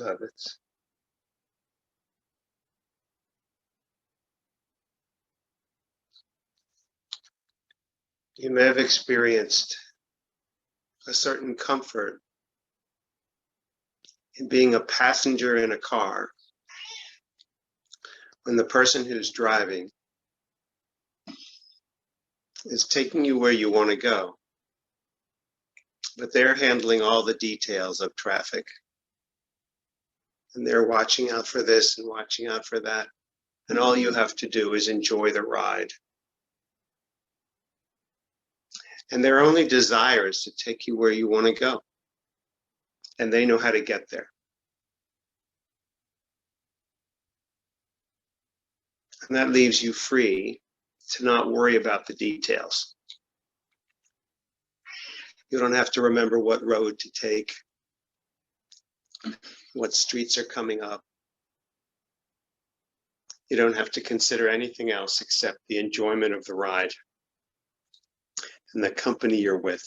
of it. You may have experienced a certain comfort in being a passenger in a car when the person who's driving is taking you where you want to go, but they're handling all the details of traffic. And they're watching out for this and watching out for that. And all you have to do is enjoy the ride. And their only desire is to take you where you want to go. And they know how to get there. And that leaves you free to not worry about the details. You don't have to remember what road to take, what streets are coming up. You don't have to consider anything else except the enjoyment of the ride and the company you're with.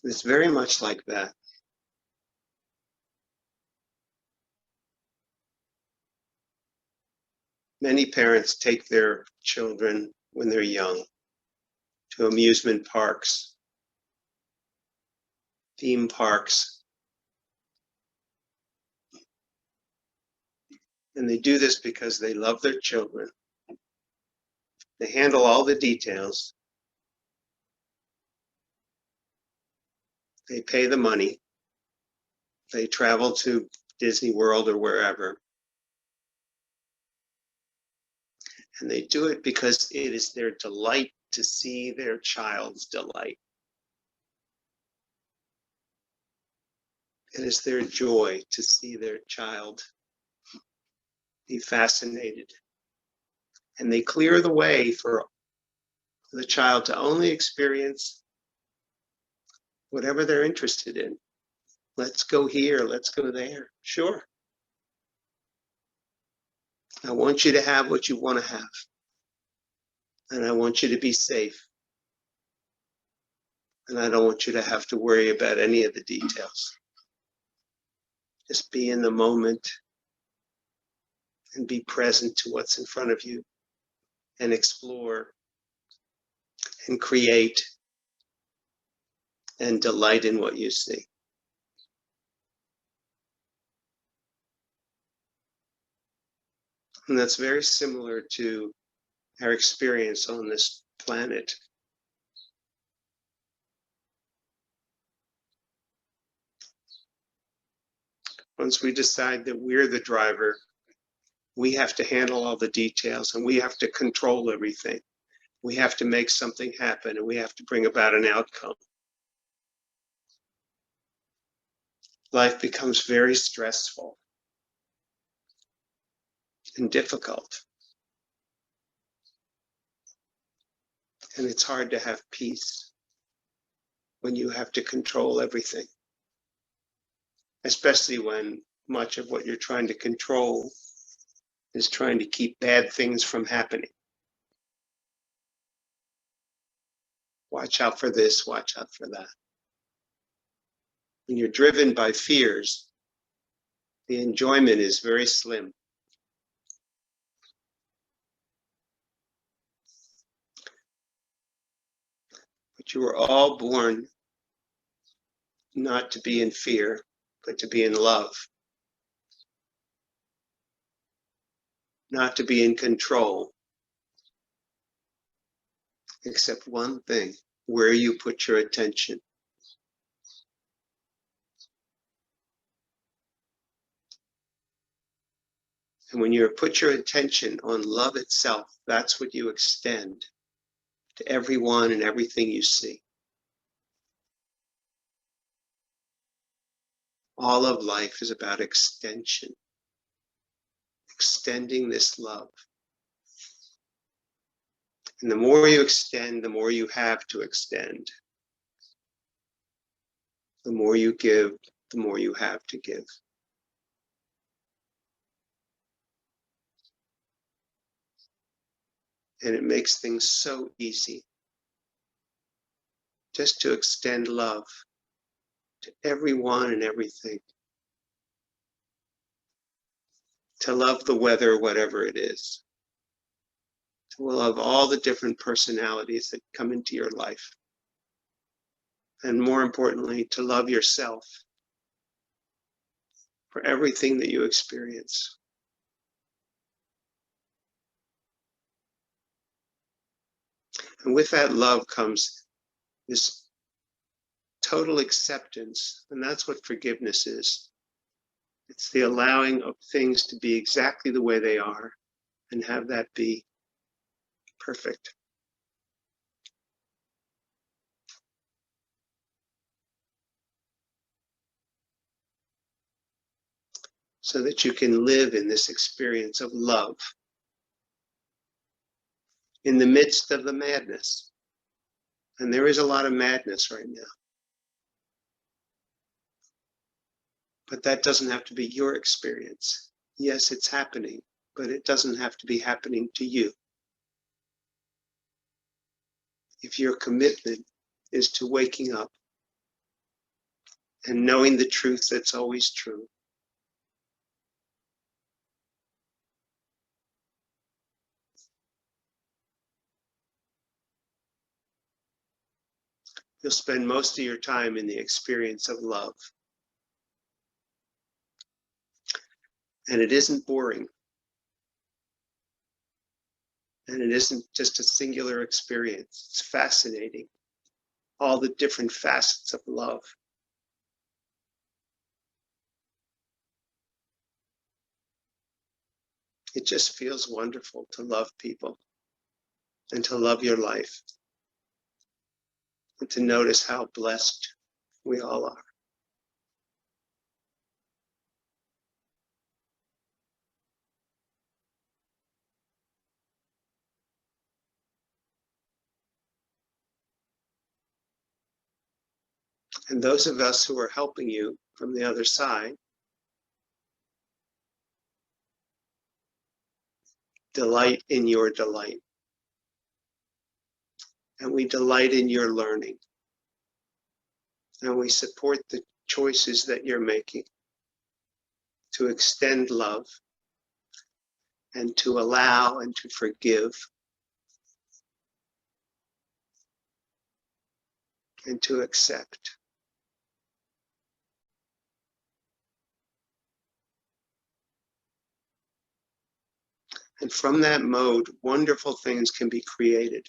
It's very much like that. Many parents take their children when they're young to amusement parks, theme parks. And they do this because they love their children. They handle all the details. They pay the money. They travel to Disney World or wherever. And they do it because it is their delight to see their child's delight. It is their joy to see their child be fascinated. And they clear the way for the child to only experience whatever they're interested in. Let's go here, let's go there. Sure. I want you to have what you want to have. And I want you to be safe. And I don't want you to have to worry about any of the details. Just be in the moment and be present to what's in front of you and explore and create and delight in what you see. And that's very similar to our experience on this planet. Once we decide that we're the driver, we have to handle all the details and we have to control everything. We have to make something happen and we have to bring about an outcome. Life becomes very stressful and difficult. And it's hard to have peace when you have to control everything, especially when much of what you're trying to control is trying to keep bad things from happening. Watch out for this, watch out for that. When you're driven by fears, the enjoyment is very slim. But you were all born not to be in fear, but to be in love. Not to be in control. Except one thing, where you put your attention. And when you put your attention on love itself, that's what you extend to everyone and everything you see. All of life is about extension, extending this love. And the more you extend, the more you have to extend. The more you give, the more you have to give. And it makes things so easy just to extend love to everyone and everything. To love the weather, whatever it is. To love all the different personalities that come into your life. And more importantly, to love yourself for everything that you experience. And with that love comes this total acceptance, and that's what forgiveness is. It's the allowing of things to be exactly the way they are and have that be perfect. So that you can live in this experience of love in the midst of the madness. And there is a lot of madness right now. But that doesn't have to be your experience. Yes, it's happening, but it doesn't have to be happening to you. If your commitment is to waking up and knowing the truth that's always true, you'll spend most of your time in the experience of love. And it isn't boring. And it isn't just a singular experience. It's fascinating. All the different facets of love. It just feels wonderful to love people and to love your life and to notice how blessed we all are. And those of us who are helping you from the other side delight in your delight. And we delight in your learning. And we support the choices that you're making to extend love and to allow and to forgive and to accept. And from that mode, wonderful things can be created.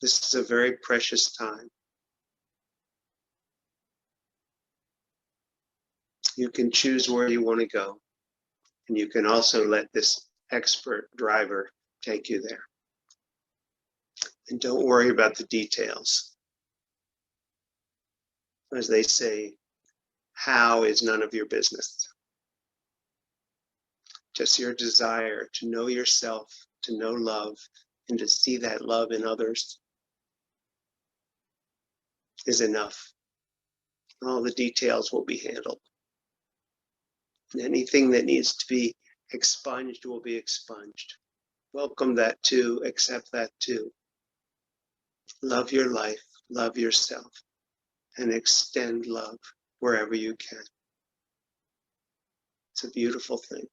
This is a very precious time. You can choose where you want to go, and you can also let this expert driver take you there. And don't worry about the details. As they say, how is none of your business. Just your desire to know yourself, to know love, and to see that love in others is enough. All the details will be handled. And anything that needs to be expunged will be expunged. Welcome that too, accept that too. Love your life, love yourself, and extend love wherever you can. It's a beautiful thing.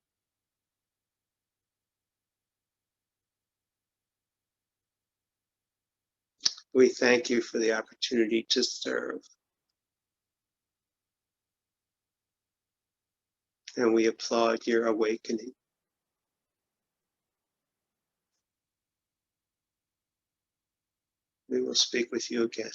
We thank you for the opportunity to serve. And we applaud your awakening. We will speak with you again.